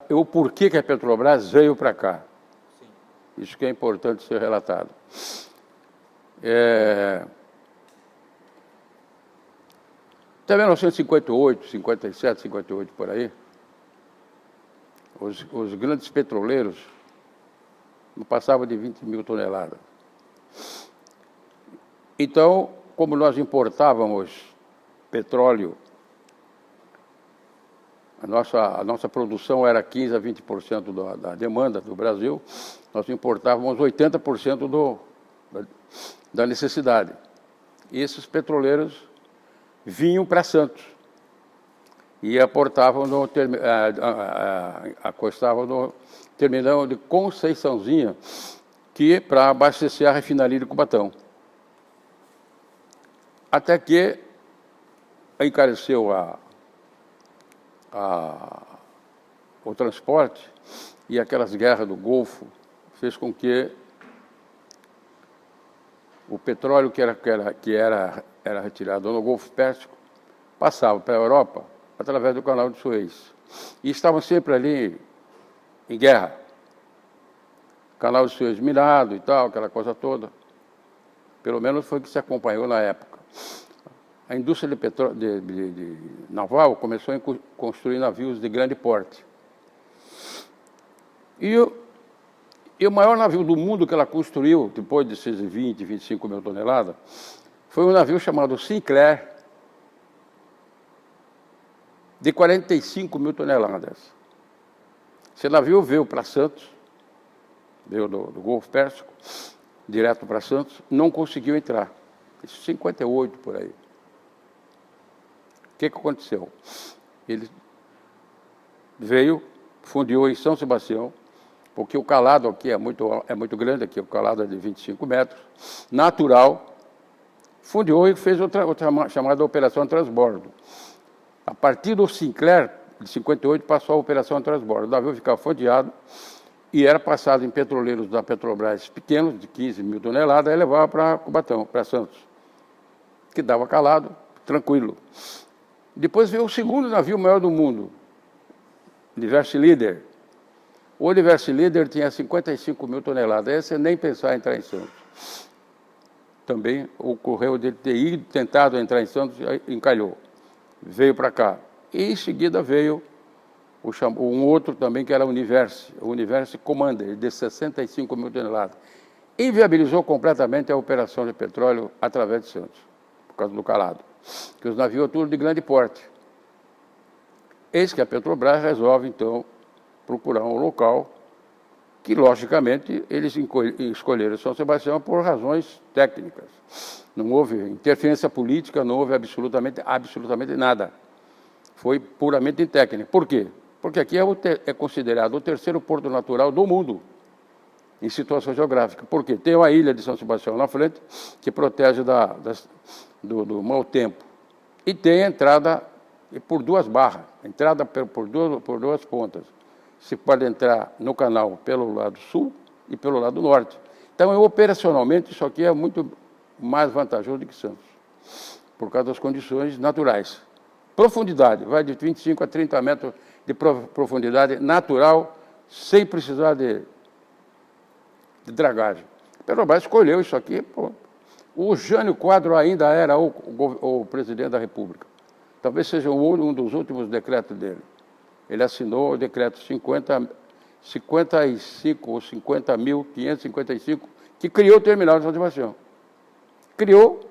O porquê que a Petrobras veio para cá. Isso que é importante ser relatado. Até 1958, 57, 58, por aí, os grandes petroleiros não passavam de 20 mil toneladas. Então, como nós importávamos petróleo, a nossa produção era 15% a 20% da demanda do Brasil, nós importávamos 80% da necessidade. E esses petroleiros vinham para Santos e aportavam acostavam no terminal de Conceiçãozinha, que para abastecer a refinaria de Cubatão. Até que encareceu o transporte e aquelas guerras do Golfo fez com que o petróleo que era retirado no Golfo Pérsico passava para a Europa através do Canal de Suez. E estavam sempre ali em guerra. Canal de Suez minado e tal, aquela coisa toda. Pelo menos foi o que se acompanhou na época. A indústria de naval começou a construir navios de grande porte. E o maior navio do mundo que ela construiu, depois de 20, 25 mil toneladas, foi um navio chamado Sinclair, de 45 mil toneladas. Esse navio veio para Santos, veio do Golfo Pérsico, direto para Santos, não conseguiu entrar. Isso 58 por aí. O que aconteceu? Ele veio, fundiu em São Sebastião, porque o calado aqui é muito grande, aqui o calado é de 25 metros, natural, fundiu e fez outra chamada Operação Transbordo. A partir do Sinclair, de 58, passou a Operação Transbordo. O navio ficava fundeado e era passado em petroleiros da Petrobras pequenos, de 15 mil toneladas, e levava para Cubatão, para Santos, que dava calado, tranquilo. Depois veio o segundo navio maior do mundo, Universe Leader. O Universe Leader tinha 55 mil toneladas, esse nem pensar em entrar em Santos. Também ocorreu de ter tentado entrar em Santos e encalhou. Veio para cá. E em seguida veio um outro também que era o Universe Commander, de 65 mil toneladas. Inviabilizou completamente a operação de petróleo através de Santos, por causa do calado. Que os navios tudo de grande porte. Eis que a Petrobras resolve, então, procurar um local que, logicamente, eles escolheram São Sebastião por razões técnicas. Não houve interferência política, não houve absolutamente nada. Foi puramente técnico. Por quê? Porque aqui é considerado o terceiro porto natural do mundo, em situação geográfica. Por quê? Tem uma ilha de São Sebastião na frente, que protege do mau tempo. E tem a entrada por duas barras, entrada por duas pontas. Você pode entrar no canal pelo lado sul e pelo lado norte. Então, operacionalmente, isso aqui é muito mais vantajoso do que Santos, por causa das condições naturais. Profundidade, vai de 25 a 30 metros de profundidade natural, sem precisar de dragagem. A Petrobras escolheu isso aqui. Pô. O Jânio Quadros ainda era o presidente da República. Talvez seja um dos últimos decretos dele. Ele assinou o decreto 55 ou 50.555, que criou o terminal de São Sebastião. Criou,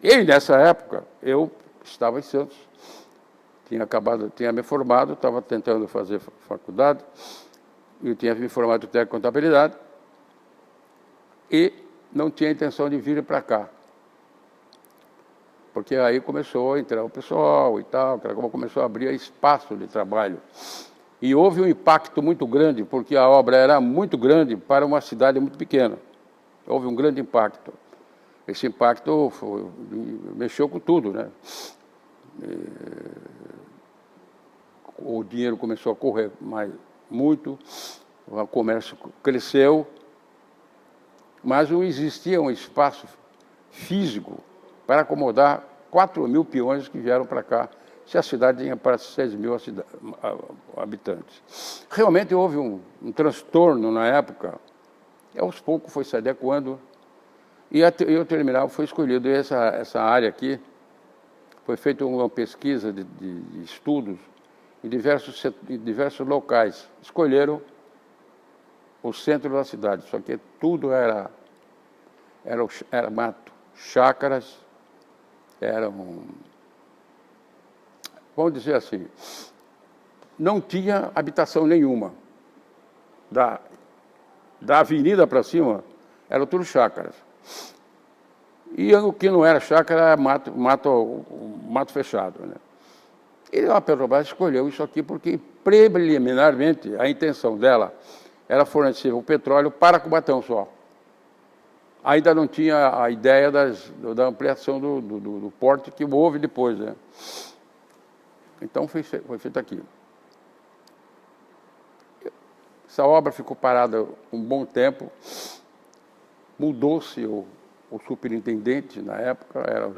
e nessa época eu estava em Santos, tinha me formado, estava tentando fazer faculdade, eu tinha me formado em técnico de contabilidade, e não tinha intenção de vir para cá. Porque aí começou a entrar o pessoal e tal, começou a abrir espaço de trabalho. E houve um impacto muito grande, porque a obra era muito grande para uma cidade muito pequena. Houve um grande impacto. Esse impacto mexeu com tudo, né? O dinheiro começou a correr muito, o comércio cresceu, mas não existia um espaço físico para acomodar 4.000 peões que vieram para cá, se a cidade tinha para 6.000 habitantes. Realmente houve um transtorno na época, e aos poucos foi se adequando, e o terminal foi escolhido. E essa área aqui, foi feita uma pesquisa de estudos em diversos locais. Escolheram o centro da cidade, só que tudo era mato, chácaras, vamos dizer assim, não tinha habitação nenhuma. Da avenida para cima, era tudo chácaras. E o que não era chácara era mato fechado, né? E a Petrobras escolheu isso aqui porque, preliminarmente, a intenção dela era fornecer o petróleo para Cubatão só. Ainda não tinha a ideia da ampliação do porto que houve depois, né? Então foi feito aqui. Essa obra ficou parada um bom tempo. Mudou-se o superintendente na época, era o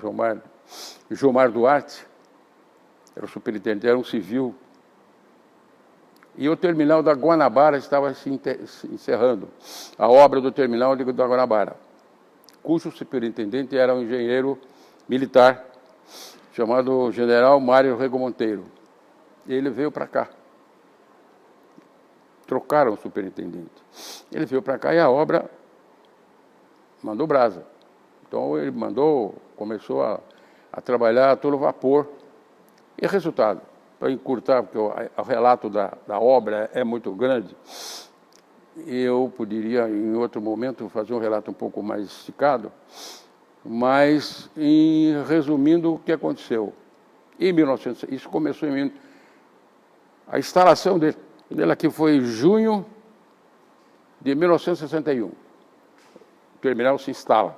Jomar Duarte, era o superintendente, era um civil. E o terminal da Guanabara estava se encerrando, a obra do terminal da Guanabara, cujo superintendente era um engenheiro militar, chamado General Mário Rego Monteiro. Ele veio para cá. Trocaram o superintendente. Ele veio para cá e a obra mandou brasa. Então ele começou a trabalhar a todo vapor. E resultado, para encurtar, porque o relato da obra é muito grande, eu poderia, em outro momento, fazer um relato um pouco mais esticado, mas, resumindo, o que aconteceu? Em 1900, isso começou a instalação dele aqui foi em junho de 1961. O terminal se instala,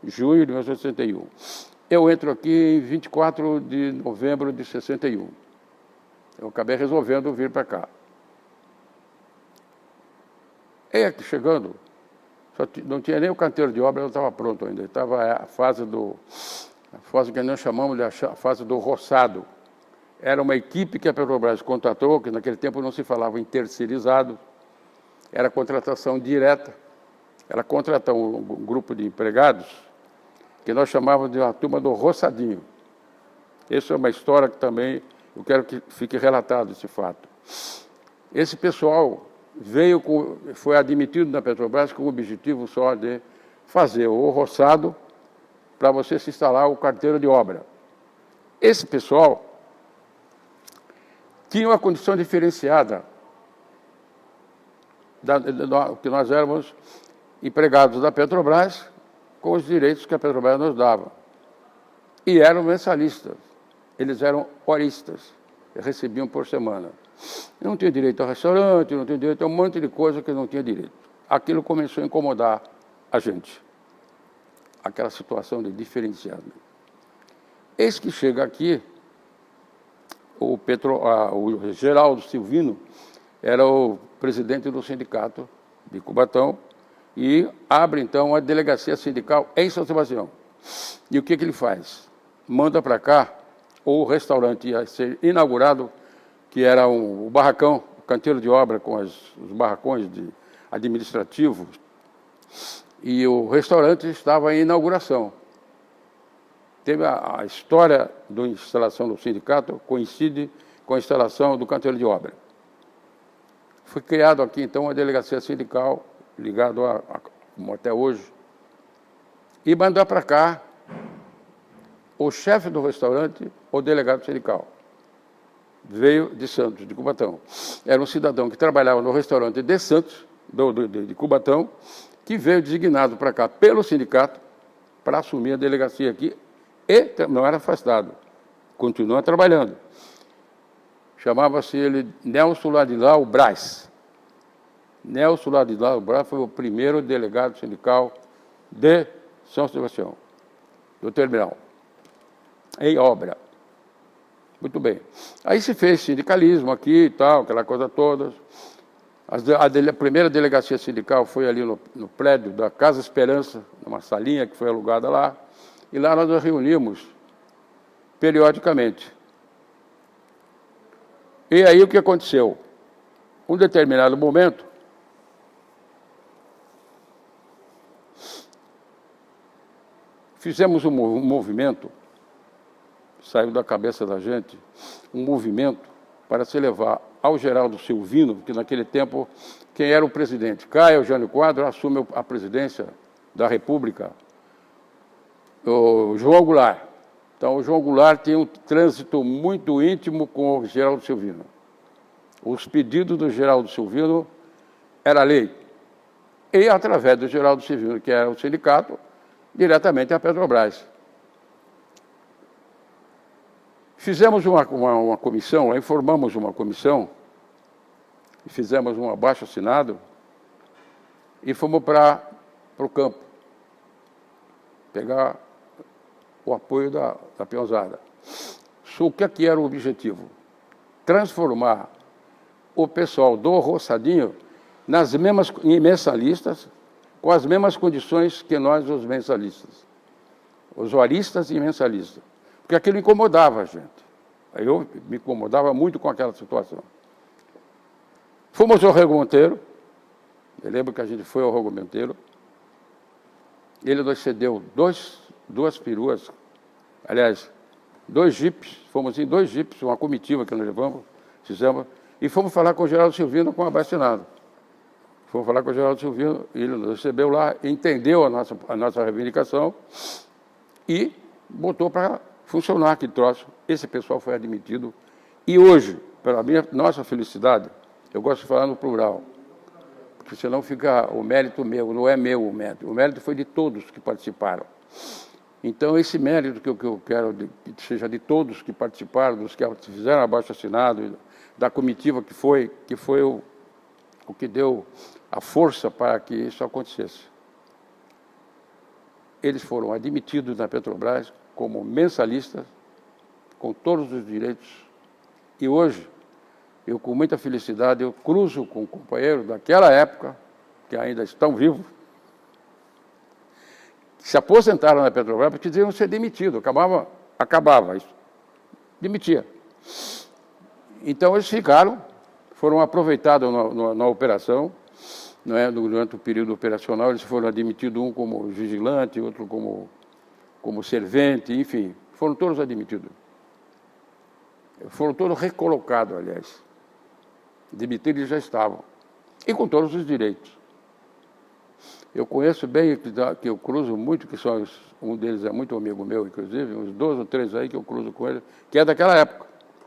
junho de 1961. Eu entro aqui em 24 de novembro de 61. Eu acabei resolvendo vir para cá. E chegando, não tinha nem o canteiro de obra, não estava pronto ainda. Estava a fase que nós chamamos de a fase do roçado. Era uma equipe que a Petrobras contratou, que naquele tempo não se falava em terceirizado, era contratação direta. Ela contratou um grupo de empregados que nós chamávamos de uma turma do roçadinho. Essa é uma história que também eu quero que fique relatado esse fato. Esse pessoal foi admitido na Petrobras com o objetivo só de fazer o roçado para você se instalar o carteiro de obra. Esse pessoal tinha uma condição diferenciada, que nós éramos empregados da Petrobras com os direitos que a Petrobras nos dava. E eram mensalistas, eles eram horistas, recebiam por semana. Não tinha direito ao restaurante, não tinha direito a um monte de coisa que não tinha direito. Aquilo começou a incomodar a gente, aquela situação de diferenciamento. Eis que chega aqui, o Geraldo Silvino era o presidente do sindicato de Cubatão e abre, então, a delegacia sindical em São Sebastião. E o que ele faz? Manda para cá o restaurante ia ser inaugurado, que era o barracão, o canteiro de obra com os barracões administrativos, e o restaurante estava em inauguração. Teve a história da instalação do sindicato coincide com a instalação do canteiro de obra. Foi criado aqui, então, uma delegacia sindical, ligado como até hoje, e mandou para cá o chefe do restaurante, o delegado sindical. Veio de Santos, de Cubatão. Era um cidadão que trabalhava no restaurante de Santos, de Cubatão, que veio designado para cá pelo sindicato para assumir a delegacia aqui e não era afastado, continua trabalhando. chamava-se ele Nelson Ladislau Braz. Nelson Ladislau Braz foi o primeiro delegado sindical de São Sebastião, do terminal, em obra. Muito bem. Aí se fez sindicalismo aqui e tal, aquela coisa toda. A primeira delegacia sindical foi ali no prédio da Casa Esperança, numa salinha que foi alugada lá, e lá nós nos reunimos periodicamente. E aí o que aconteceu? Um determinado momento, fizemos um movimento, saiu da cabeça da gente, um movimento para se levar ao Geraldo Silvino, que naquele tempo, quem era o presidente? Caio Eugênio Quadros assume a presidência da República, o João Goulart. Então, o João Goulart tinha um trânsito muito íntimo com o Geraldo Silvino. Os pedidos do Geraldo Silvino era lei. E, através do Geraldo Silvino, que era o sindicato, diretamente a Petrobras. Fizemos uma comissão, informamos uma comissão, e fizemos um abaixo-assinado, e fomos para o campo, pegar o apoio da peãozada. O que era o objetivo? Transformar o pessoal do roçadinho em mensalistas, com as mesmas condições que nós, os mensalistas. Os horistas e mensalistas. Porque aquilo incomodava a gente. Eu me incomodava muito com aquela situação. Fomos ao Rego Monteiro. Eu lembro que a gente foi ao Rego Monteiro. Ele nos cedeu duas peruas, aliás, 2 jipes. Fomos em 2 jipes, uma comitiva que nós fizemos, e fomos falar com o Geraldo Silvino com o abaixo-assinado. Fomos falar com o Geraldo Silvino, ele nos recebeu lá, entendeu a nossa reivindicação e botou para funcionar aquele troço. Esse pessoal foi admitido. E hoje, pela nossa felicidade, eu gosto de falar no plural, porque senão fica o mérito meu, não é meu o mérito foi de todos que participaram. Então, esse mérito que eu quero que seja de todos que participaram, dos que fizeram abaixo-assinado, da comitiva que foi o que deu a força para que isso acontecesse. Eles foram admitidos na Petrobras como mensalistas, com todos os direitos. E hoje, eu com muita felicidade, eu cruzo com companheiros daquela época, que ainda estão vivos, que se aposentaram na Petrobras porque deviam ser demitidos, acabava isso, demitia. Então eles foram aproveitados na operação, não é? Durante o período operacional, eles foram admitidos, um como vigilante, outro como servente, enfim, foram todos admitidos. Foram todos recolocados, aliás. Demitidos eles já estavam. E com todos os direitos. Eu conheço bem, que eu cruzo muito, um deles é muito amigo meu, inclusive, uns 2 ou 3 aí que eu cruzo com ele, que é daquela época,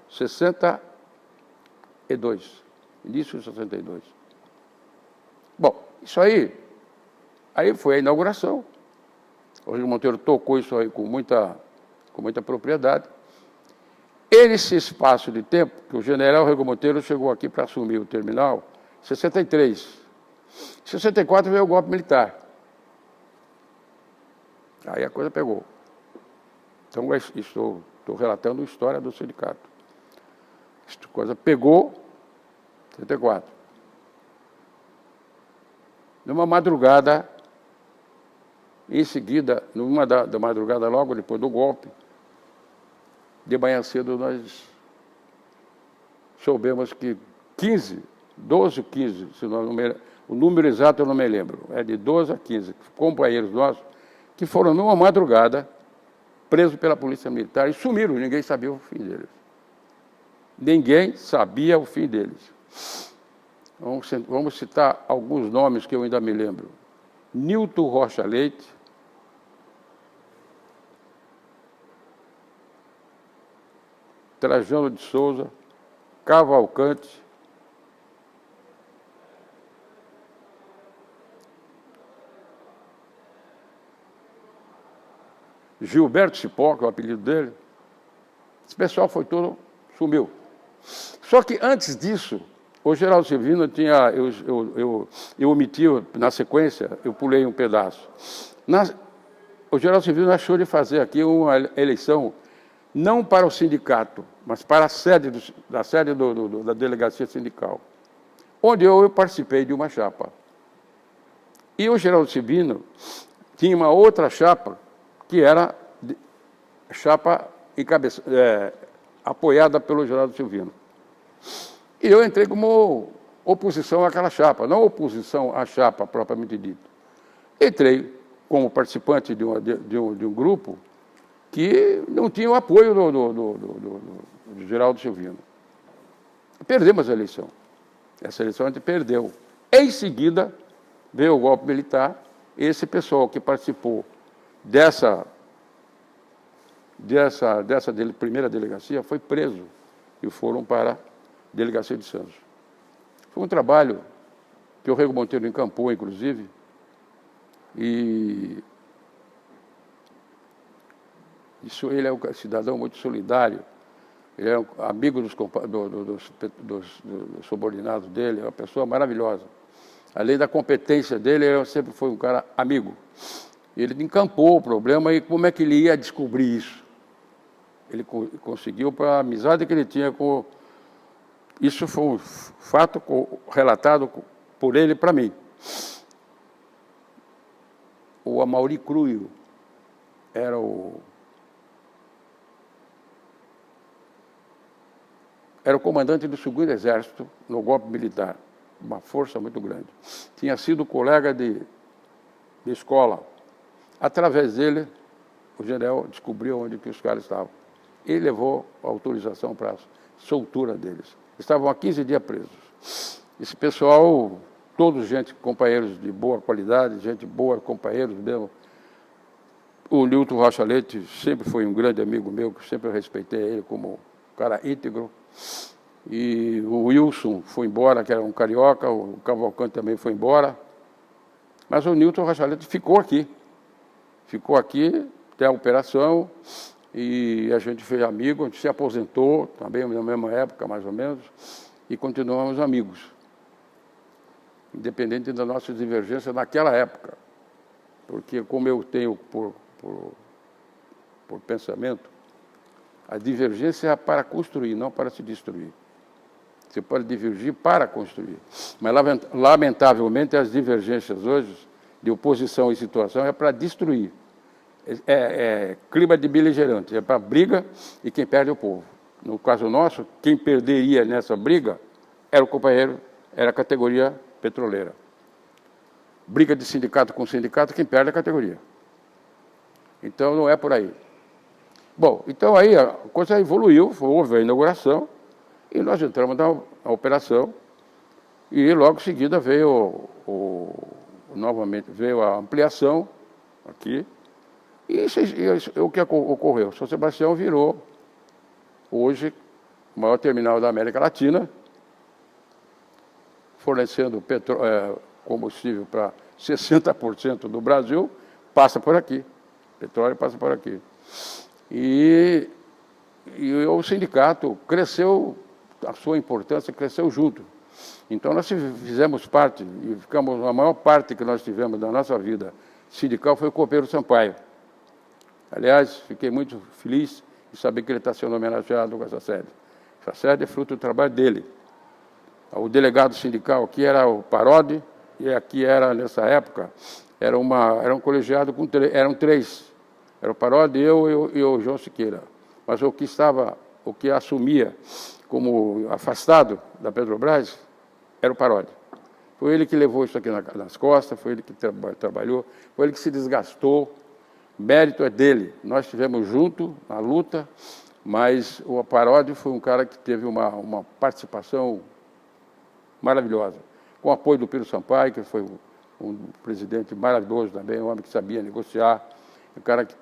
62, início de 62. Bom, isso aí foi a inauguração. O Rego Monteiro tocou isso aí com muita propriedade. Esse espaço de tempo, que o general Rego Monteiro chegou aqui para assumir o terminal, em 63. Em 64 veio o golpe militar. Aí a coisa pegou. Então, estou relatando a história do sindicato. A coisa pegou em 64. Numa madrugada, em seguida, numa da madrugada, logo depois do golpe, de manhã cedo nós soubemos que 12 ou 15, o número exato eu não me lembro, é de 12 a 15 companheiros nossos, que foram numa madrugada presos pela Polícia Militar e sumiram, ninguém sabia o fim deles. Ninguém sabia o fim deles. Vamos citar alguns nomes que eu ainda me lembro. Nilton Rocha Leite, Trajano de Souza, Cavalcante, Gilberto Cipó, que é o apelido dele. Esse pessoal foi todo, sumiu. Só que antes disso, o Geraldo Silvino tinha, eu omiti, na sequência, eu pulei um pedaço. O Geraldo Silvino achou de fazer aqui uma eleição, não para o sindicato, mas para a sede da delegacia sindical, onde eu participei de uma chapa. E o Geraldo Silvino tinha uma outra chapa, que era chapa apoiada pelo Geraldo Silvino. E eu entrei como oposição àquela chapa, não oposição à chapa propriamente dita. Entrei como participante de um grupo que não tinha o apoio do Geraldo Silvino. Perdemos a eleição. Essa eleição a gente perdeu. Em seguida, veio o golpe militar. Esse pessoal que participou dessa primeira delegacia foi preso e foram para a delegacia de Santos. Foi um trabalho que o Rego Monteiro encampou, inclusive, e isso, ele é um cidadão muito solidário, ele é um amigo dos subordinados dele, é uma pessoa maravilhosa. Além da competência dele, ele sempre foi um cara amigo. Ele encampou o problema e como é que ele ia descobrir isso? Ele conseguiu, para a amizade que ele tinha com... Isso foi um fato relatado por ele para mim. O Amaury Cruio era o comandante do 2º Exército no golpe militar, uma força muito grande. Tinha sido colega de escola. Através dele, o general descobriu onde que os caras estavam. Ele levou a autorização para a soltura deles. Estavam há 15 dias presos. Esse pessoal, todos companheiros de boa qualidade, gente boa, companheiros mesmo. O Nilton Rocha Leite sempre foi um grande amigo meu, que sempre respeitei ele como um cara íntegro. E o Wilson foi embora, que era um carioca, o Cavalcante também foi embora. Mas o Nilton Rocha Leite ficou aqui. Ficou aqui até a operação e a gente fez amigo, a gente se aposentou também na mesma época, mais ou menos, e continuamos amigos. Independente da nossa divergência naquela época. Porque como eu tenho por pensamento, a divergência é para construir, não para se destruir. Você pode divergir para construir. Mas, lamentavelmente, as divergências hoje, de oposição e situação, é para destruir. É clima de beligerante, é para briga e quem perde é o povo. No caso nosso, quem perderia nessa briga era o companheiro, era a categoria petroleira. Briga de sindicato com sindicato, quem perde é a categoria. Então, não é por aí. Bom, então aí a coisa evoluiu, houve a inauguração, e nós entramos na operação, e logo em seguida veio novamente veio a ampliação aqui, e o que ocorreu? São Sebastião virou, hoje, o maior terminal da América Latina, fornecendo combustível para 60% do Brasil, passa por aqui. Petróleo passa por aqui. E o sindicato cresceu, a sua importância cresceu junto. Então nós fizemos parte, e ficamos, a maior parte que nós tivemos da nossa vida sindical foi o Copeiro Sampaio. Aliás, fiquei muito feliz de saber que ele está sendo homenageado com essa sede. Essa sede é fruto do trabalho dele. O delegado sindical aqui era o Parodi, e aqui era, nessa época, era um colegiado com eram 3. Era o Parodi, eu e o João Siqueira. Mas o que assumia como afastado da Petrobras era o Parodi. Foi ele que levou isso aqui nas costas, foi ele que trabalhou, foi ele que se desgastou. Mérito é dele. Nós estivemos juntos na luta, mas o Parodi foi um cara que teve uma participação maravilhosa. Com o apoio do Pedro Sampaio, que foi um presidente maravilhoso também, um homem que sabia negociar, um cara que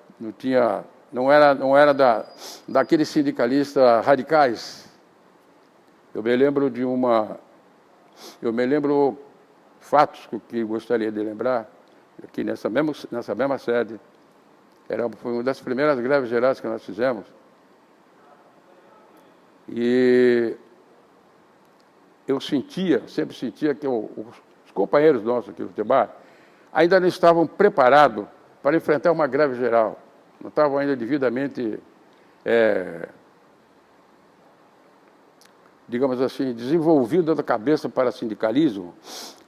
não era daqueles sindicalistas radicais. Eu me lembro fatos que gostaria de lembrar, aqui nessa mesma sede. Foi uma das primeiras greves gerais que nós fizemos. E eu sentia, sempre sentia que os companheiros nossos aqui do TEBAR ainda não estavam preparados para enfrentar uma greve geral. Não estavam ainda devidamente, digamos assim, desenvolvidos da cabeça para sindicalismo,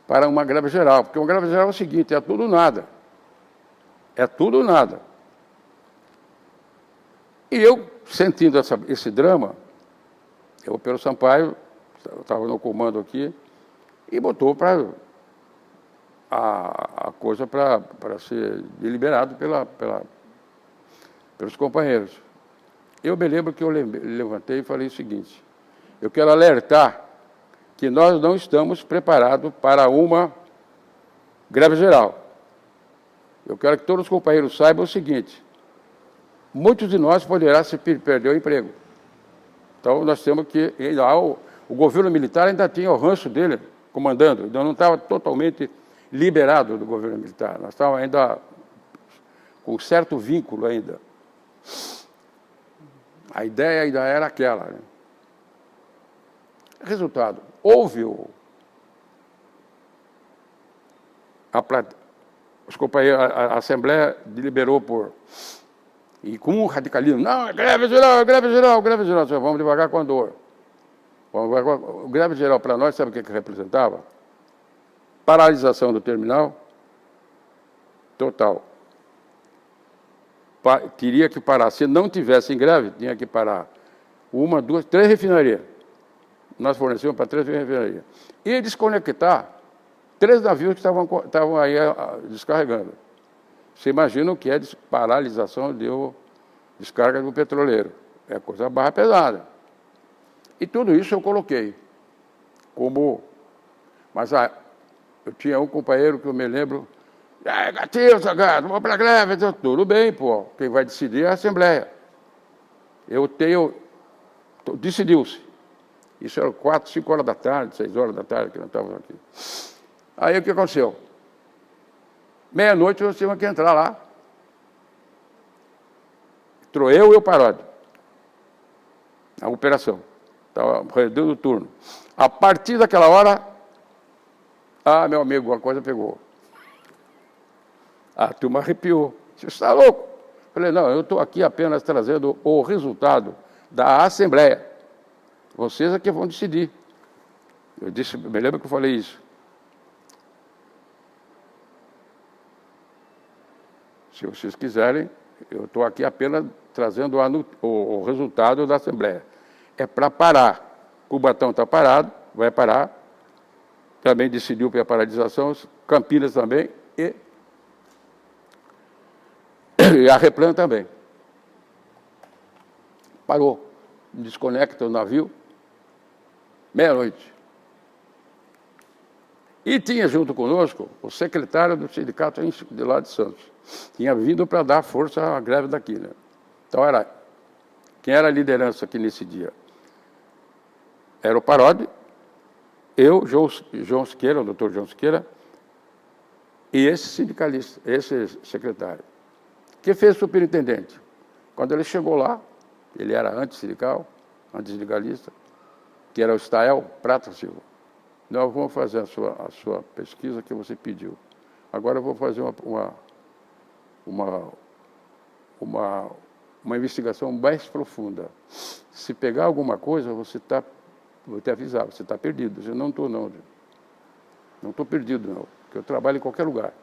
para uma greve geral. Porque uma greve geral é o seguinte, é tudo ou nada. É tudo ou nada. E eu, sentindo esse drama, o Pedro Sampaio estava no comando aqui e botou a coisa para ser deliberado pelos companheiros. Eu me lembro que eu levantei e falei o seguinte, eu quero alertar que nós não estamos preparados para uma greve geral. Eu quero que todos os companheiros saibam o seguinte, muitos de nós poderão perder o emprego. Então, nós temos que... O governo militar ainda tinha o ranço dele comandando, ainda não estava totalmente liberado do governo militar. Nós estávamos ainda com certo vínculo ainda. A ideia ainda era aquela. Né? Resultado, houve os companheiros, a Assembleia deliberou e com um radicalismo, não, é greve geral, greve geral, greve geral, vamos devagar com a dor. O greve geral para nós, sabe o que representava? Paralisação do terminal total. Teria que parar, se não tivesse em greve, tinha que parar 1, 2, 3 refinarias. Nós fornecemos para 3 refinarias. E desconectar 3 navios que estavam aí descarregando. Você imagina o que é paralisação de descarga do petroleiro. É coisa barra pesada. E tudo isso eu coloquei como... Mas eu tinha um companheiro que eu me lembro... Gatinho, Sagado, vamos para a greve. Então, tudo bem, pô. Quem vai decidir é a Assembleia. Decidiu-se. Isso era 4, 5 horas da tarde, 6 horas da tarde, que nós estávamos aqui. Aí o que aconteceu? Meia-noite nós tínhamos que entrar lá. Entrou eu e o Paródio. A operação. Estava rendendo o turno. A partir daquela hora, meu amigo, a coisa pegou. A turma arrepiou. Você está louco? Falei, não, eu estou aqui apenas trazendo o resultado da Assembleia. Vocês é que vão decidir. Me lembro que eu falei isso. Se vocês quiserem, eu estou aqui apenas trazendo o resultado da Assembleia. É para parar. Cubatão está parado, vai parar. Também decidiu pela paralisação, Campinas também, e a Replan também. Parou. Desconecta o navio, meia-noite. E tinha junto conosco o secretário do sindicato de lá de Santos. Tinha vindo para dar força à greve daqui, né? Então, quem era a liderança aqui nesse dia? Era o Paródio, eu, João Siqueira, o doutor João Siqueira, e esse sindicalista, esse secretário, que fez superintendente. Quando ele chegou lá, ele era antissindicalista, que era o Stael Prata Silva. Nós vamos fazer a sua pesquisa que você pediu. Agora eu vou fazer uma investigação mais profunda. Se pegar alguma coisa, vou te avisar, você está perdido. Eu não estou, não. Não estou perdido, não. Porque eu trabalho em qualquer lugar.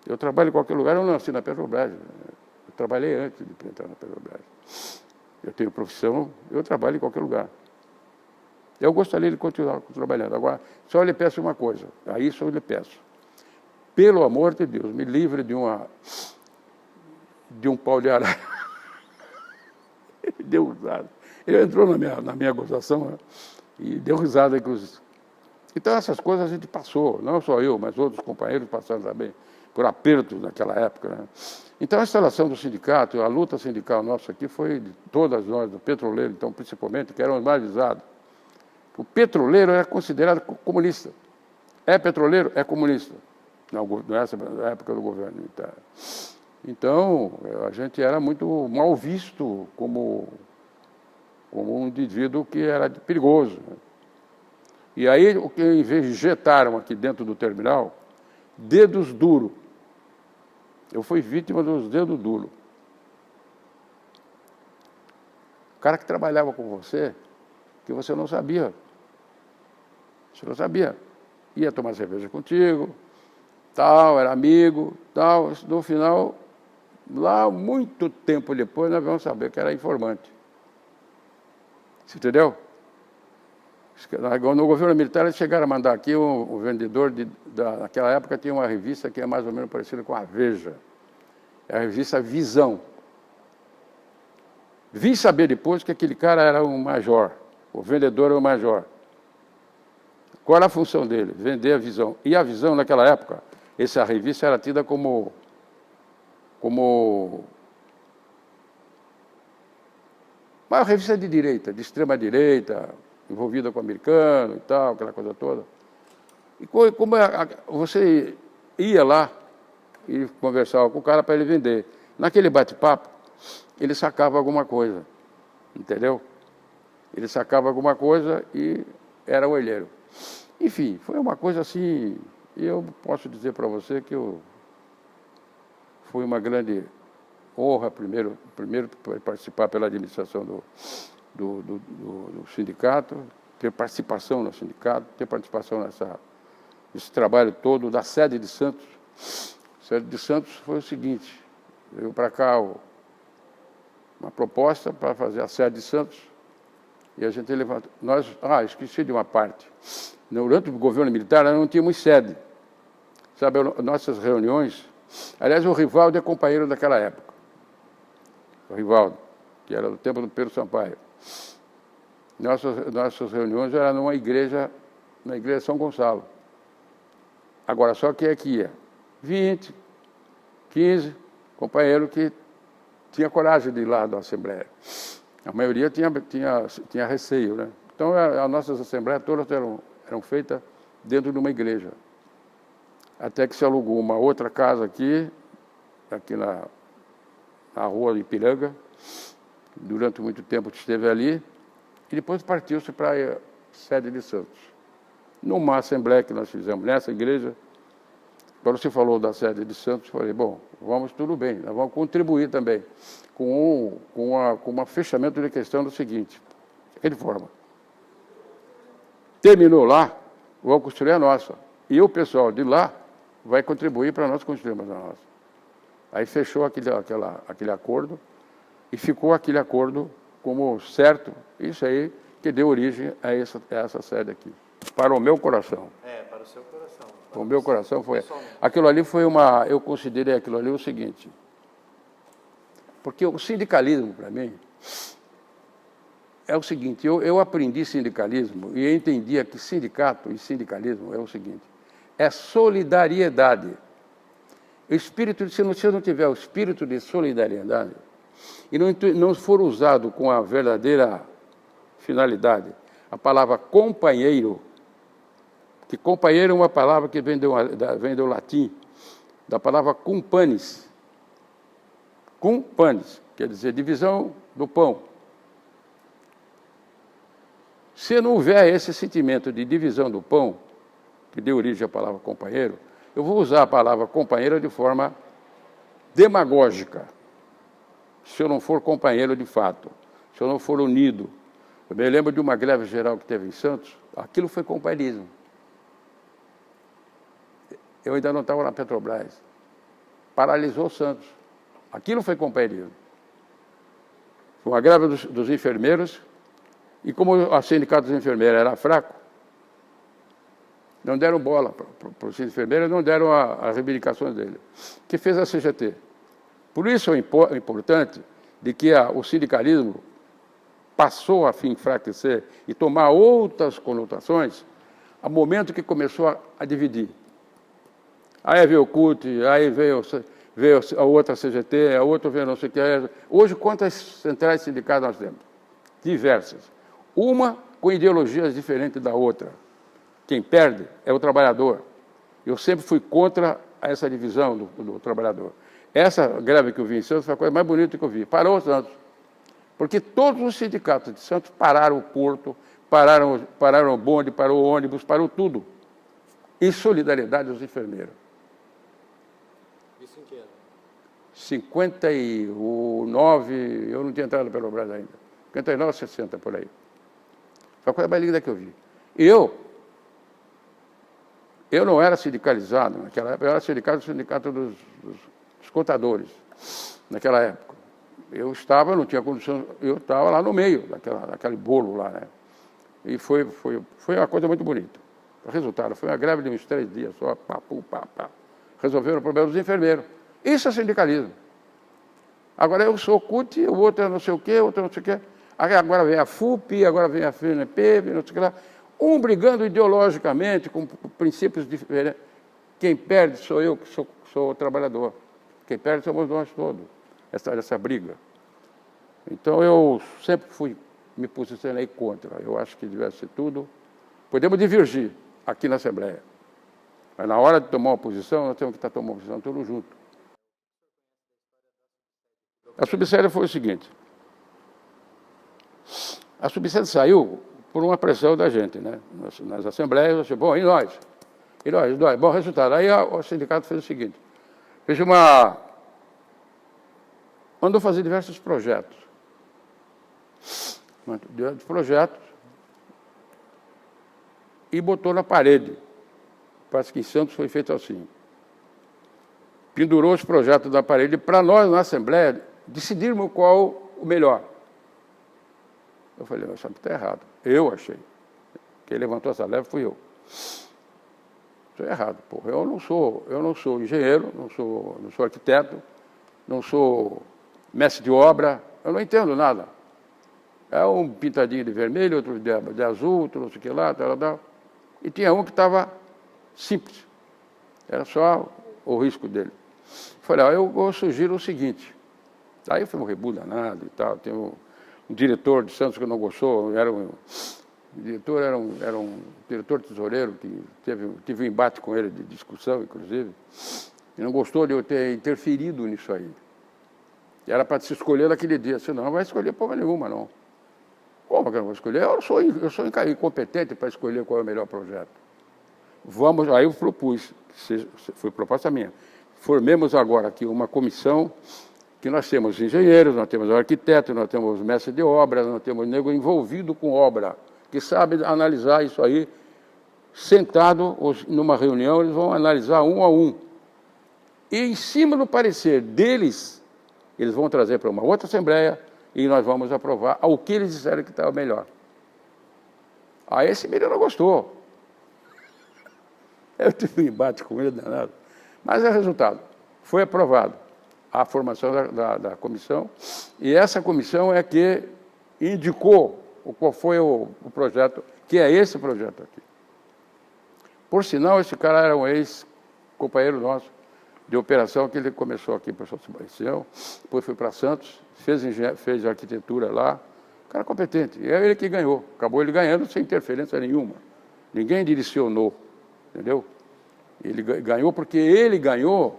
Eu trabalho em qualquer lugar, eu não nasci na Petrobras. Eu trabalhei antes de entrar na Petrobras. Eu tenho profissão, eu trabalho em qualquer lugar. Eu gostaria de continuar trabalhando. Agora, só lhe peço uma coisa, aí só lhe peço. Pelo amor de Deus, me livre de um pau de arara. Ele deu risada. Ele entrou na minha gozação, né, e deu risada. Então, essas coisas a gente passou, não só eu, mas outros companheiros passaram também por apertos naquela época. Né? Então, a instalação do sindicato, a luta sindical nossa aqui foi de todas nós, do petroleiro, então, principalmente, que eram os mais visados. O petroleiro era considerado comunista. É petroleiro? É comunista. Nessa época do governo militar. Então, a gente era muito mal visto como um indivíduo que era perigoso. Né? E aí, o que injetaram aqui dentro do terminal, dedos duros. Eu fui vítima dos dedos duros. O cara que trabalhava com você, que você não sabia. Você não sabia. Ia tomar cerveja contigo, tal, era amigo, tal. No final, lá, muito tempo depois, nós vamos saber que era informante. Você entendeu? No governo militar, eles chegaram a mandar aqui um vendedor, naquela época tinha uma revista que é mais ou menos parecida com a Veja. É a revista Visão. Vim saber depois que aquele cara era um major, o vendedor era um major. Qual era a função dele? Vender a Visão. E a Visão, naquela época, essa revista era tida como uma revista de direita, de extrema direita, envolvida com o americano e tal, aquela coisa toda. E como você ia lá e conversava com o cara para ele vender. Naquele bate-papo, ele sacava alguma coisa, entendeu? Ele sacava alguma coisa e era olheiro. Enfim, foi uma coisa assim, e eu posso dizer para você que foi uma grande honra, primeiro participar pela administração do sindicato, ter participação no sindicato, ter participação nesse trabalho todo da sede de Santos. A sede de Santos foi o seguinte, veio para cá uma proposta para fazer a sede de Santos e a gente levantou. Esqueci de uma parte. Durante o governo militar, nós não tínhamos sede. Sabe, nossas reuniões... Aliás, o Rivaldo é companheiro daquela época. O Rivaldo, que era do tempo do Pedro Sampaio. Nossas reuniões eram numa igreja, na igreja São Gonçalo. Agora, só quem é que ia? 20, 15 companheiros que tinha coragem de ir lá da Assembleia. A maioria tinha receio, né? Então, as nossas assembleias todas eram feitas dentro de uma igreja. Até que se alugou uma outra casa aqui na rua de Ipiranga, durante muito tempo que esteve ali, e depois partiu-se para a sede de Santos. Numa assembleia que nós fizemos nessa igreja, quando se falou da sede de Santos, falei, bom, tudo bem, nós vamos contribuir também com um fechamento de questão do seguinte, de forma. Terminou lá, vamos construir a nossa. E o pessoal de lá vai contribuir para nós construirmos a nossa. Aí fechou aquele acordo e ficou aquele acordo como certo, isso aí que deu origem a essa sede aqui. Para o meu coração. Para o seu coração. O meu coração foi... Aquilo ali foi eu considerei aquilo ali o seguinte, porque o sindicalismo, para mim, é o seguinte, eu aprendi sindicalismo e eu entendia que sindicato e sindicalismo é o seguinte, é solidariedade. Se você não tiver o espírito de solidariedade e não for usado com a verdadeira finalidade, a palavra companheiro, que companheiro é uma palavra que vem do latim, da palavra cumpanis. Cumpanis, quer dizer, divisão do pão. Se não houver esse sentimento de divisão do pão, que deu origem à palavra companheiro, eu vou usar a palavra companheiro de forma demagógica, se eu não for companheiro de fato, se eu não for unido. Eu me lembro de uma greve geral que teve em Santos, aquilo foi companheirismo. Eu ainda não estava na Petrobras. Paralisou Santos. Aquilo foi companheirismo. Foi uma greve dos enfermeiros, e como o sindicato dos enfermeiros era fraco, não deram bola para os enfermeiros, não deram as reivindicações dele, que fez a CGT. Por isso é importante de que o sindicalismo passou a enfraquecer e tomar outras conotações a momento que começou a dividir. Aí veio o CUT, aí veio a outra CGT, a outra veio não sei o que. Hoje, quantas centrais sindicais nós temos? Diversas. Uma com ideologias diferentes da outra. Quem perde é o trabalhador. Eu sempre fui contra essa divisão do trabalhador. Essa greve que eu vi em Santos foi a coisa mais bonita que eu vi. Parou o Santos. Porque todos os sindicatos de Santos pararam o porto, pararam o bonde, parou o ônibus, parou tudo. Em solidariedade aos enfermeiros. Isso em que ano? 59, eu não tinha entrado pelo Brasil ainda. 59, 60, por aí. Foi a coisa mais linda que eu vi. Eu não era sindicalizado naquela época, eu era sindicato dos contadores, naquela época. Eu não tinha condição, eu estava lá no meio daquele bolo lá, né? E foi uma coisa muito bonita. O resultado foi uma greve de uns 3 dias só, pá. Resolveram o problema dos enfermeiros. Isso é sindicalismo. Agora eu sou CUT, o outro é não sei o quê, outro não sei o quê. Agora vem a FUP, agora vem a FNP, não sei o que lá. Um brigando ideologicamente, com princípios diferentes. Quem perde sou eu, que sou o trabalhador. Quem perde somos nós todos, essa briga. Então eu sempre me posicionei contra. Eu acho que devia ser tudo. Podemos divergir aqui na Assembleia. Mas na hora de tomar uma posição, nós temos que estar tomando uma posição todos juntos. A subsede foi o seguinte. A subsede saiu por uma pressão da gente, né? Nas assembleias, eu disse, bom, e nós? Bom resultado. Aí o sindicato fez o seguinte, mandou fazer diversos projetos. E botou na parede. Parece que em Santos foi feito assim. Pendurou os projetos na parede para nós, na Assembleia, decidirmos qual o melhor. Eu falei, mas sabe que está errado. Eu achei. Quem levantou essa leve fui eu. Estou errado, porra. Eu não sou engenheiro, não sou arquiteto, não sou mestre de obra, eu não entendo nada. É um pintadinho de vermelho, outro de azul, outro não sei o que lá, tal. E tinha um que estava simples. Era só o risco dele. Falei, eu sugiro o seguinte. Aí foi um rebu danado e tal. Tem um diretor de Santos que não gostou, o diretor era um diretor tesoureiro que tive um embate com ele de discussão, inclusive, e não gostou de eu ter interferido nisso aí. E era para se escolher naquele dia. Assim, não vai escolher porra nenhuma, não. Como que eu não vou escolher? Eu sou incompetente para escolher qual é o melhor projeto. Aí eu propus, foi proposta minha, formemos agora aqui uma comissão que nós temos engenheiros, nós temos arquitetos, nós temos mestre de obra, nós temos nego envolvido com obra, que sabe analisar isso aí, sentado numa reunião, eles vão analisar um a um. E em cima do parecer deles, eles vão trazer para uma outra assembleia e nós vamos aprovar ao que eles disseram que estava melhor. Aí esse menino não gostou. Eu tive um embate com ele danado. Mas é o resultado. Foi aprovado a formação da comissão, e essa comissão é que indicou qual foi o projeto, que é esse projeto aqui. Por sinal, esse cara era um ex-companheiro nosso de operação, que ele começou aqui para São Sebastião, depois foi para Santos, fez arquitetura lá, um cara competente, e é ele que ganhou, acabou ele ganhando sem interferência nenhuma, ninguém direcionou, entendeu? Ele ganhou porque ele ganhou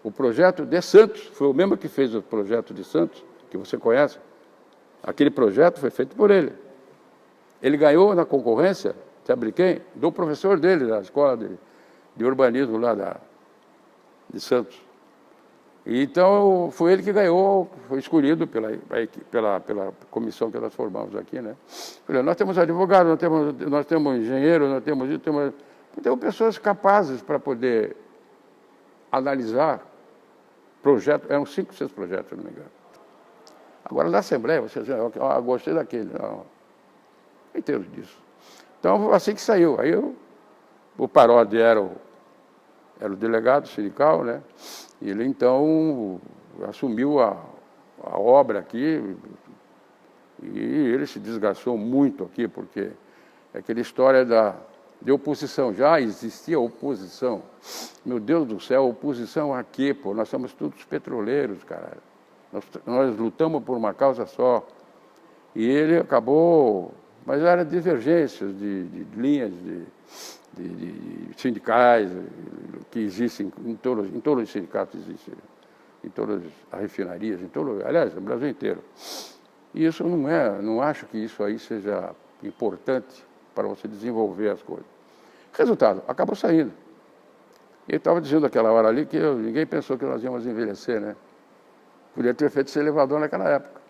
o projeto de Santos, foi o mesmo que fez o projeto de Santos, que você conhece. Aquele projeto foi feito por ele. Ele ganhou na concorrência, sabe de quem? Do professor dele, da escola de urbanismo lá de Santos. E então foi ele que ganhou, foi escolhido pela comissão que nós formamos aqui, né? Nós temos advogados, nós temos engenheiros, nós temos pessoas capazes para poder analisar projetos, eram 5, 6 projetos, se não me engano. Agora, na Assembleia, você diz, gostei daquele, não entendo disso. Então, assim que saiu. Aí o Parodi era o delegado sindical, né? E ele, então, assumiu a obra aqui, e ele se desgastou muito aqui, porque é aquela história de oposição, já existia oposição. Meu Deus do céu, oposição a quê, pô? Nós somos todos petroleiros, cara. Nós lutamos por uma causa só. E ele acabou... Mas eram divergências de linhas de sindicais que existem em todos os sindicatos, existem, em todas as refinarias, aliás, no Brasil inteiro. E isso não acho que isso aí seja importante para você desenvolver as coisas. Resultado, acabou saindo. Ele estava dizendo naquela hora ali que ninguém pensou que nós íamos envelhecer, né? Podia ter feito esse elevador naquela época.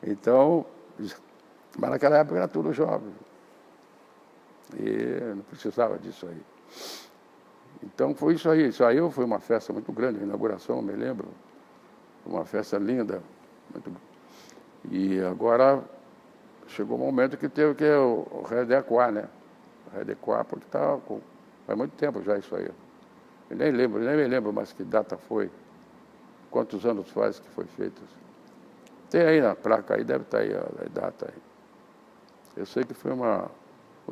Então, mas naquela época era tudo jovem. E não precisava disso aí. Então foi isso aí. Isso aí foi uma festa muito grande, a inauguração, eu me lembro. Uma festa linda. E agora chegou o momento que teve que o readequar, né? Readequar, porque faz muito tempo já isso aí. Eu nem me lembro mais que data foi, quantos anos faz que foi feito. Tem aí na placa, aí deve estar aí a data aí. Eu sei que foi uma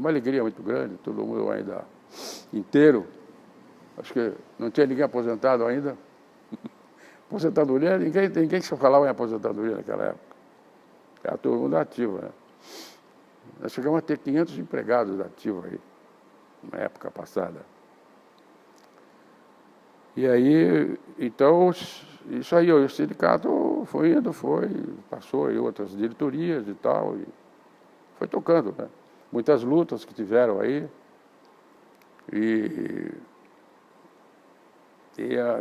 alegria muito grande, todo mundo ainda inteiro. Acho que não tinha ninguém aposentado ainda. Aposentadoria, ninguém só falava em aposentadoria naquela época. Era todo mundo ativo, né? Nós chegamos a ter 500 empregados ativos aí, na época passada. E aí, então, isso aí, o sindicato passou aí outras diretorias e tal, e foi tocando, né? Muitas lutas que tiveram aí. E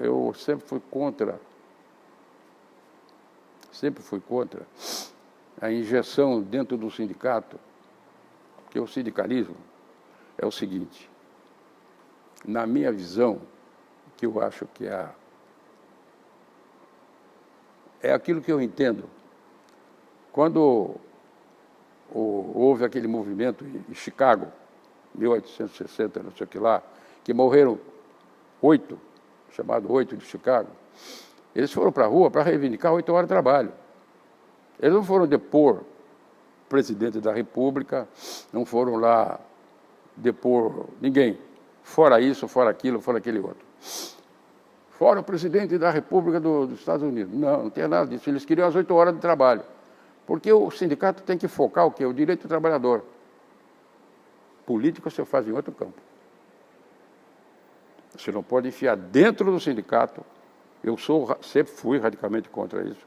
eu sempre fui contra a injeção dentro do sindicato, porque o sindicalismo é o seguinte, na minha visão, que eu acho que é aquilo que eu entendo. Quando houve aquele movimento em Chicago, 1860, não sei o que lá, que morreram 8, chamado 8 de Chicago, eles foram para a rua para reivindicar 8 horas de trabalho. Eles não foram depor o presidente da República, não foram lá depor ninguém. Fora isso, fora aquilo, fora aquele outro. Fora o presidente da República dos Estados Unidos. Não tinha nada disso. Eles queriam as 8 horas de trabalho. Porque o sindicato tem que focar o quê? O direito do trabalhador. Política você faz em outro campo. Você não pode enfiar dentro do sindicato. Eu sempre fui radicalmente contra isso.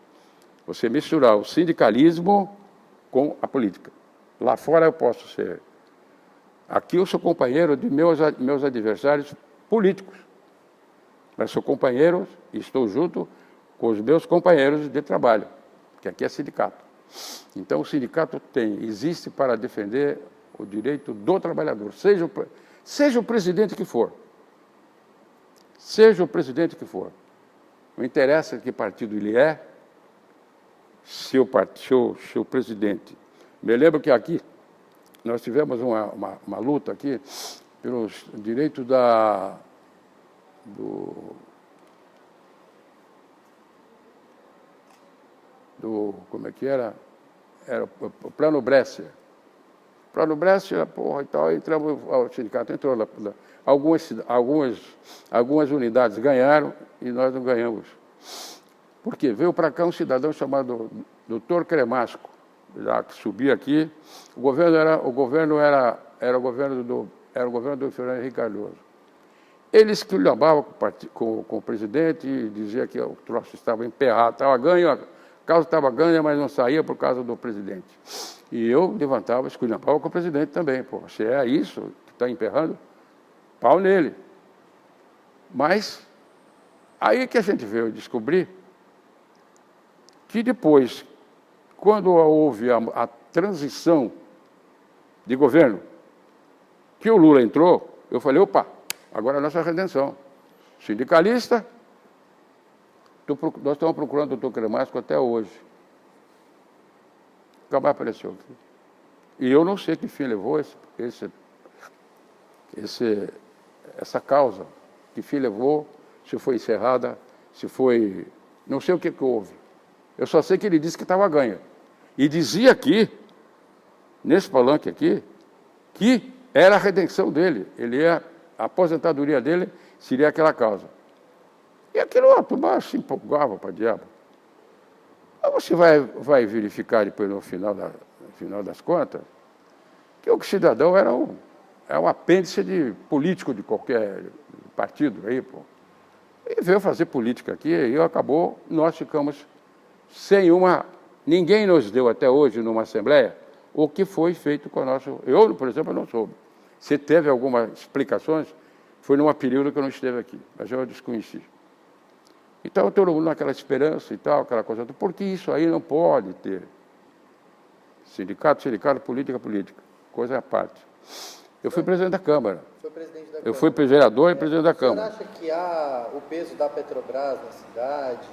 Você misturar o sindicalismo com a política. Lá fora eu posso ser. Aqui eu sou companheiro de meus adversários políticos. Mas sou companheiro e estou junto com os meus companheiros de trabalho, que aqui é sindicato. Então o sindicato existe para defender o direito do trabalhador, seja o presidente que for. Seja o presidente que for. Não interessa que partido ele é, seu presidente. Me lembro que aqui nós tivemos uma luta aqui pelos direitos como é que era? Era o Plano Brescia. O Plano Brescia, porra, e tal, entramos, o sindicato entrou lá. Algumas unidades ganharam e nós não ganhamos. Por quê? Veio para cá um cidadão chamado Dr. Cremasco, já que subia aqui. O governo era o governo do Fernando Henrique Cardoso. Ele esculhambava com o presidente e dizia que o troço estava emperrado, estava ganho, a causa estava ganha, mas não saía por causa do presidente. E eu levantava, esculhambava com o presidente também. Pô, se é isso que está emperrando, pau nele. Mas aí que a gente veio descobrir que depois, quando houve a transição de governo, que o Lula entrou, eu falei, opa, agora é a nossa redenção. Sindicalista, nós estamos procurando o doutor Cremasco até hoje. Nunca mais apareceu aqui. E eu não sei que fim levou essa causa. Que fim levou, se foi encerrada, se foi... Não sei o que houve. Eu só sei que ele disse que estava ganho. E dizia aqui, nesse palanque aqui, que era a redenção dele. A aposentadoria dele seria aquela causa. E aquilo, a turma se empolgava para o diabo. Aí você vai verificar depois no final das contas que o cidadão era um apêndice de político de qualquer partido aí, pô. E veio fazer política aqui e nós ficamos sem uma Ninguém nos deu até hoje, numa Assembleia, o que foi feito com a nossa... Eu, por exemplo, não soube. Se teve algumas explicações, foi num período que eu não esteve aqui, mas eu desconheci. Então, todo mundo naquela esperança e tal, aquela coisa, porque isso aí não pode ter. Sindicato, política, coisa à parte. Eu fui presidente da Câmara. Foi presidente da Câmara. Eu fui vereador e presidente da Câmara. O senhor acha que o peso da Petrobras na cidade,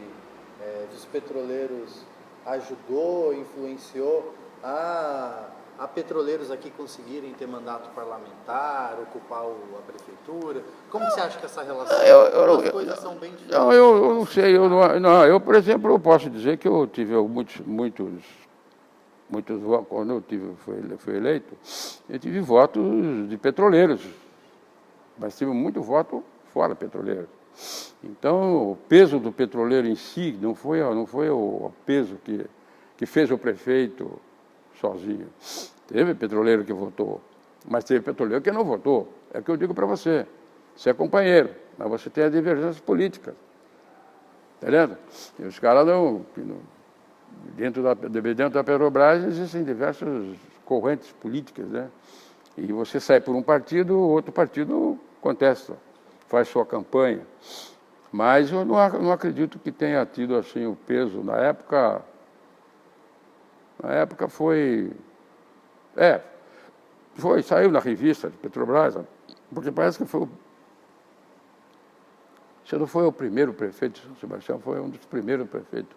dos petroleiros, ajudou, influenciou a petroleiros aqui conseguirem ter mandato parlamentar, ocupar a prefeitura? Como você acha que essa relação... As coisas são bem diferentes. Não, eu não sei. Eu, por exemplo, eu posso dizer que eu tive muitos votos. Quando fui eleito, eu tive votos de petroleiros, mas tive muito voto fora petroleiro. Então, o peso do petroleiro em si não foi o peso que fez o prefeito sozinho. Teve petroleiro que votou, mas teve petroleiro que não votou. É o que eu digo para você. Você é companheiro, mas você tem as divergências políticas. Entendeu? E os caras dentro da Petrobras existem diversas correntes políticas, né? E você sai por um partido, outro partido contesta, faz sua campanha. Mas eu não acredito que tenha tido assim o peso. Na época saiu na revista de Petrobras, porque parece que se não foi o primeiro prefeito de São Sebastião, foi um dos primeiros prefeitos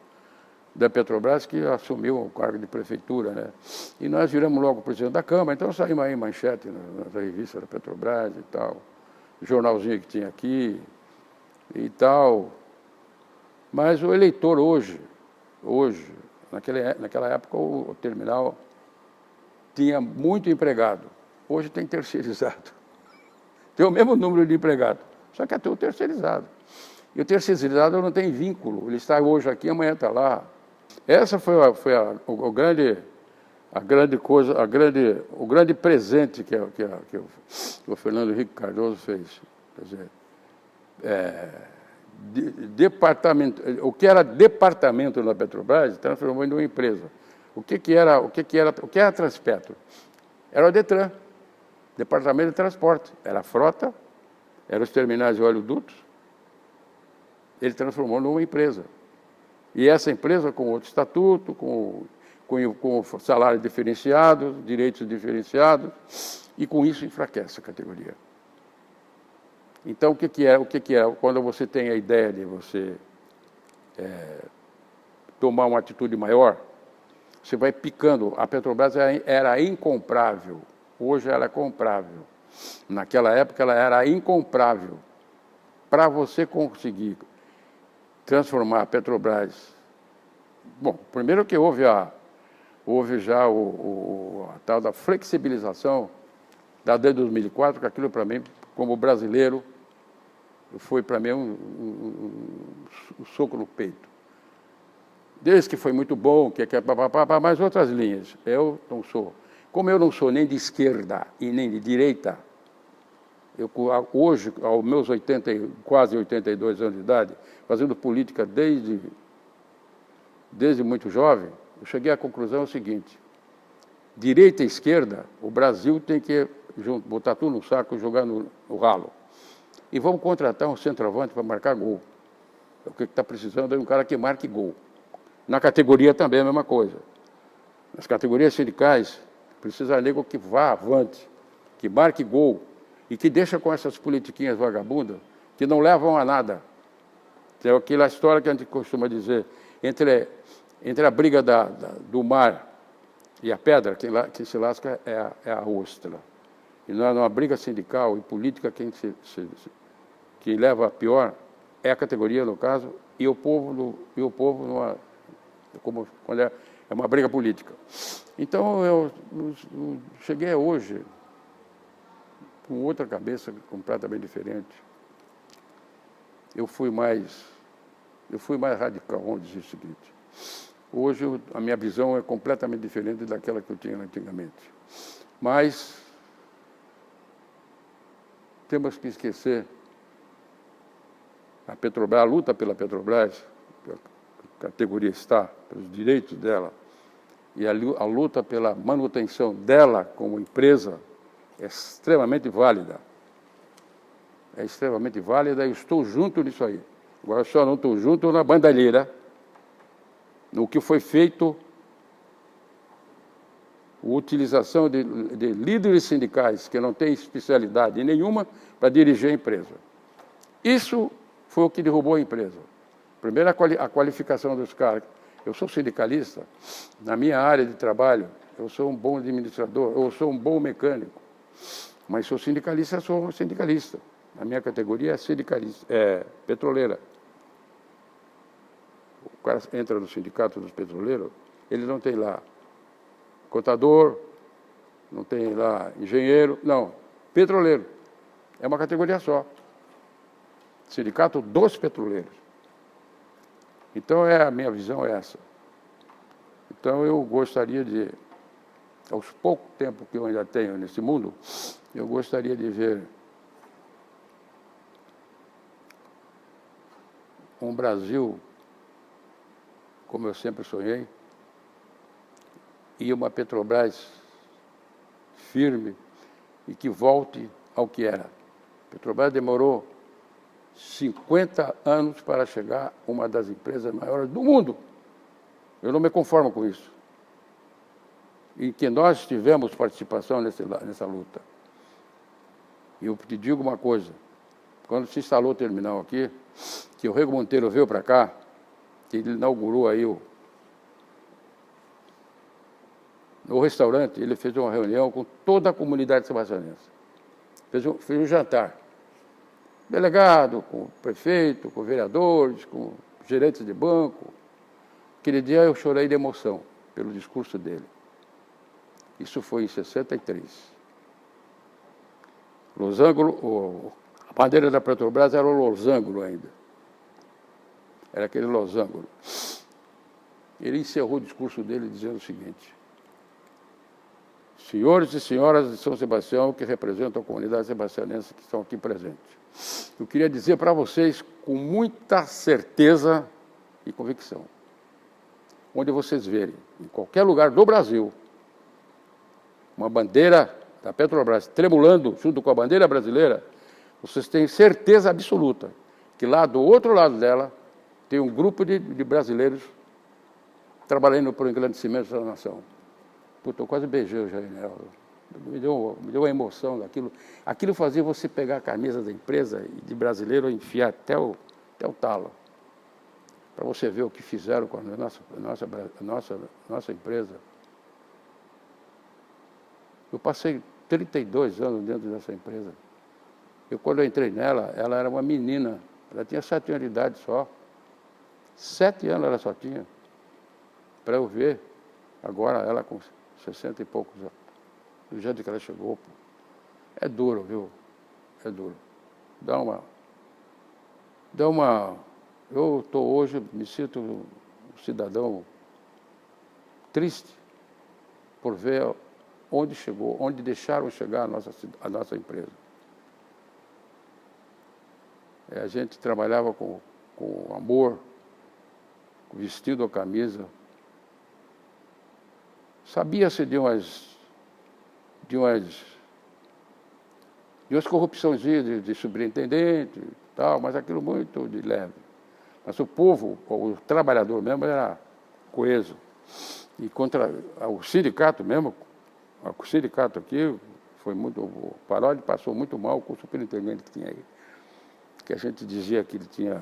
da Petrobras que assumiu o cargo de prefeitura, né? E nós viramos logo presidente da Câmara, então saímos aí em manchete na revista da Petrobras e tal, jornalzinho que tinha aqui e tal. Mas o eleitor hoje, naquela época o terminal tinha muito empregado, hoje tem terceirizado. Tem o mesmo número de empregados, só que é tudo terceirizado. E o terceirizado não tem vínculo, ele está hoje aqui, amanhã está lá. Essa foi o grande presente que o Fernando Henrique Cardoso fez. Quer dizer, o que era departamento na Petrobras transformou em uma empresa. O que era a Transpetro? Era o Detran, Departamento de Transporte. Era a frota, eram os terminais de oleodutos. Ele transformou numa empresa. E essa empresa, com outro estatuto, com salário diferenciado, direitos diferenciados, e com isso enfraquece a categoria. Então, o que é? Quando você tem a ideia de você tomar uma atitude maior, você vai picando. A Petrobras era incomprável, hoje ela é comprável. Naquela época ela era incomprável. Para você conseguir transformar a Petrobras... Bom, primeiro que houve já a tal da flexibilização desde 2004, que aquilo para mim, como brasileiro, foi para mim um soco no peito. Desde que foi muito bom, mas outras linhas. Eu não sou. Como eu não sou nem de esquerda e nem de direita, hoje, aos meus quase 82 anos de idade, fazendo política desde muito jovem, eu cheguei à conclusão seguinte: direita e esquerda, o Brasil tem que botar tudo no saco e jogar no ralo. E vamos contratar um centroavante para marcar gol. O que está precisando é um cara que marque gol. Na categoria também é a mesma coisa. Nas categorias sindicais, precisa de nego que vá avante, que marque gol e que deixa com essas politiquinhas vagabundas que não levam a nada. É aquela história que a gente costuma dizer, entre a briga do mar e a pedra, quem se lasca é a ostra. E numa briga sindical e política, que leva a pior é a categoria, no caso, e o povo quando é uma briga política. Então, eu cheguei hoje com outra cabeça completamente diferente. Eu fui mais radical, vamos dizer o seguinte. Hoje, a minha visão é completamente diferente daquela que eu tinha antigamente. Mas temos que esquecer a Petrobras, a luta pela Petrobras, a categoria está, pelos direitos dela, e a luta pela manutenção dela como empresa é extremamente válida. É extremamente válida e estou junto nisso aí. Agora só não estou junto na bandalheira, no que foi feito, a utilização de líderes sindicais que não têm especialidade nenhuma para dirigir a empresa. Isso foi o que derrubou a empresa. Primeiro, a qualificação dos caras. Eu sou sindicalista, na minha área de trabalho, eu sou um bom administrador, eu sou um bom mecânico, mas sou sindicalista, sou sindicalista. A minha categoria é sindicalista, é petroleira. O cara entra no sindicato dos petroleiros, ele não tem lá contador, não tem lá engenheiro, não, petroleiro. É uma categoria só. Sindicato dos petroleiros. Então, a minha visão é essa. Então, eu gostaria de, aos poucos tempos que eu ainda tenho nesse mundo, eu gostaria de ver um Brasil, como eu sempre sonhei, e uma Petrobras firme e que volte ao que era. A Petrobras demorou 50 anos para chegar a uma das empresas maiores do mundo. Eu não me conformo com isso. E que nós tivemos participação nessa luta. E eu te digo uma coisa, quando se instalou o terminal aqui, que o Rego Monteiro veio para cá, que ele inaugurou aí no restaurante, ele fez uma reunião com toda a comunidade sebastianense. Fez um jantar. Delegado, com o prefeito, com vereadores, com gerentes de banco. Aquele dia eu chorei de emoção pelo discurso dele. Isso foi em 63. Losango, a bandeira da Petrobras era o losango ainda. Era aquele losango. Ele encerrou o discurso dele dizendo o seguinte: senhores e senhoras de São Sebastião, que representam a comunidade sebastianense que estão aqui presentes, eu queria dizer para vocês com muita certeza e convicção, onde vocês verem, em qualquer lugar do Brasil, uma bandeira da Petrobras tremulando junto com a bandeira brasileira, vocês têm certeza absoluta que lá do outro lado dela tem um grupo de brasileiros trabalhando por engrandecimento da nação. Puta, eu quase beijei o Jair Nel. Me deu uma emoção daquilo. Aquilo fazia você pegar a camisa da empresa e de brasileiro e enfiar até o talo. Para você ver o que fizeram com a nossa empresa. Eu passei 32 anos dentro dessa empresa. Quando eu entrei nela, ela era uma menina. Ela tinha 7 anos de idade só. 7 anos ela só tinha. Para eu ver, agora ela com 60 e poucos anos. Do jeito que ela chegou, pô. É duro, viu? É duro. Eu estou hoje, me sinto um cidadão triste por ver onde chegou, onde deixaram chegar a nossa empresa. A gente trabalhava com amor, com vestido ou camisa. Sabia-se de umas corrupções de superintendente e tal, mas aquilo muito de leve. Mas o povo, o trabalhador mesmo, era coeso. E contra o sindicato mesmo, o sindicato aqui, o Parodi passou muito mal com o superintendente que tinha aí. Que a gente dizia que ele tinha...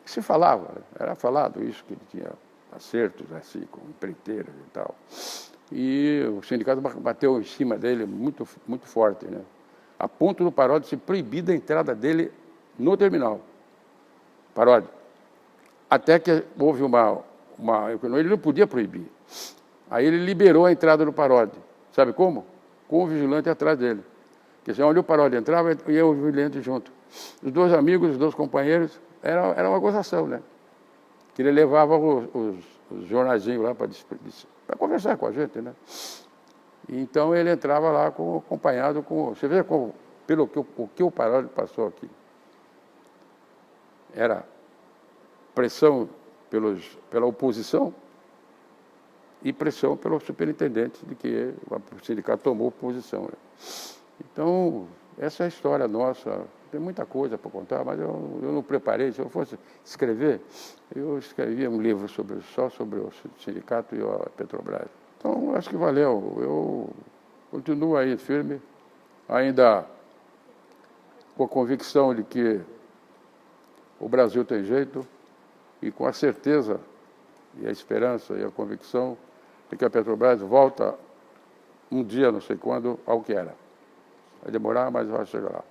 Se falava, era falado isso, que ele tinha acertos assim, com empreiteiras e tal. E o sindicato bateu em cima dele muito, muito forte, né? A ponto do Parodi se proibir da entrada dele no terminal. Parodi. Até que houve ele não podia proibir. Aí ele liberou a entrada do Parodi. Sabe como? Com o vigilante atrás dele. Porque assim, onde o Parodi entrava, ia o vigilante junto. Os dois amigos, os dois companheiros, era uma gozação, né? Que ele levava os jornaizinhos lá para conversar com a gente, né? E então ele entrava lá acompanhado com... Você vê o que o Parodi passou aqui. Era pressão pela oposição, e pressão pelo superintendente de que o sindicato tomou posição. Então, essa é a história nossa. Tem muita coisa para contar, mas eu não preparei. Se eu fosse escrever, eu escrevia um livro só sobre o sindicato e a Petrobras. Então, acho que valeu. Eu continuo aí firme, ainda com a convicção de que o Brasil tem jeito e com a certeza e a esperança e a convicção de que a Petrobras volta um dia, não sei quando, ao que era. Vai demorar, mas vai chegar lá.